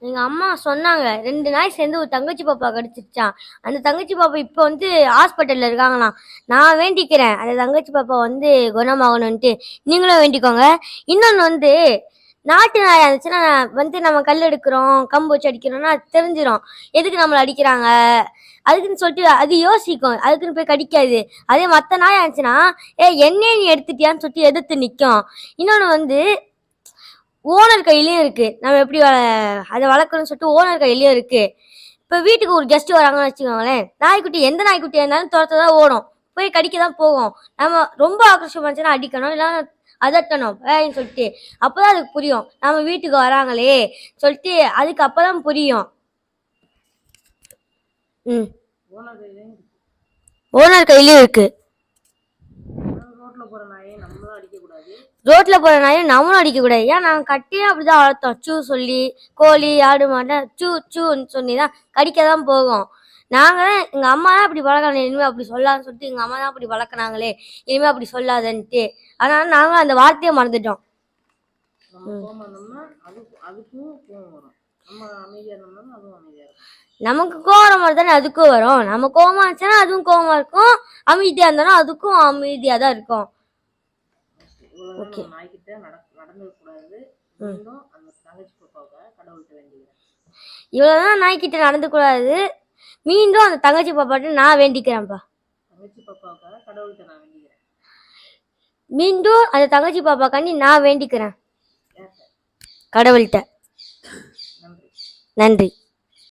எங்க அம்மா சொன்னாங்க 2 நாய் சேர்ந்து ஒரு தங்கச்சி பாப்பா கடிச்சிருச்சான். அந்த தங்கச்சி பாப்பா இப்போ வந்து ஹாஸ்பிட்டல்ல இருக்காங்களாம். நான் வேண்டிக்கிறேன் அந்த தங்கச்சி பாப்பா வந்து குணமாகணும்ன்ட்டு. நீங்களும் வேண்டிக்கோங்க. இன்னொன்னு வந்து நாட்டு நாயா இருந்துச்சுன்னா வந்து நம்ம கல் எடுக்கிறோம், கம்பு வச்சு அடிக்கிறோம்னா அது தெரிஞ்சிரும். எதுக்கு நம்மள அடிக்கிறாங்க? அதுக்குன்னு சொல்லிட்டு அது யோசிக்கும். அதுக்குன்னு போய் கடிக்காது. அதே மத்த நாயா இருந்துச்சுன்னா, என்னைய நீ எடுத்துட்டியான்னு சொல்லிட்டு எதிர்த்து நிக்கும். இன்னொன்னு வந்து ஓனர் கையிலயும் இருக்கு. நம்ம எப்படி அத வளர்க்கணும்னு சொல்லிட்டு ஓனர் கையிலயும் இருக்கு. இப்ப வீட்டுக்கு ஒரு கெஸ்ட் வராங்கன்னு வச்சுக்கோங்களேன், நாய்க்குட்டி எந்த நாய்க்குட்டியா இருந்தாலும் தொரத்த தான் ஓடும். போய் கடிக்க தான் போகும். நம்ம ரொம்ப ஆக்ரோஷமா இருந்துச்சுன்னா அடிக்கணும், இல்லன்னா அதட்டணும் ஏன்னு சொல்லிட்டு. அப்பதான் அதுக்கு புரியும். நம்ம வீட்டுக்கு வராங்களே சொல்லிட்டு அதுக்கு அப்பதான் புரியும். ம். ஓனர் கையிலயும் இருக்கு. ரோட்ல போற நாயும் நம்மளும் அடிக்கக்கூடாது. ஏன் நாங்கள் கட்டியே அப்படிதான் வளர்த்தோம். சூ சொல்லி கோழி ஆடு மாட்டை சூ சூன்னு சொன்னிதான் கடிக்க தான் போகும். நாங்கள் தான் எங்கள் அம்மா தான் அப்படி வளர்க்கணும், இனிமேல் அப்படி சொல்லான்னு சொல்லிட்டு எங்கள் அம்மா தான் அப்படி வளர்க்குனாங்களே இனிமேல் அப்படி சொல்லாதன்ட்டு. அதனால நாங்களும் அந்த வார்த்தையை மறந்துட்டோம். நமக்கு கோவம் மாதிரி தானே அதுக்கும் வரும். நம்ம கோவமா இருந்துச்சுன்னா அதுவும் கோவமா இருக்கும், அமைதியா இருந்தாலும் அதுக்கும் அமைதியா தான் இருக்கும். இவ்வளவுதான் நாய்கிட்ட நடந்து கூடாது. மீண்டும் அந்த தங்கச்சி பாப்பாட்ட நான் வேண்டிக்கிறேன்ப்பா. மீண்டும் அந்த தங்கச்சி பாப்பாக்காண்டி நான் வேண்டிக்கிறேன் கடவுள்கிட்ட. நன்றி.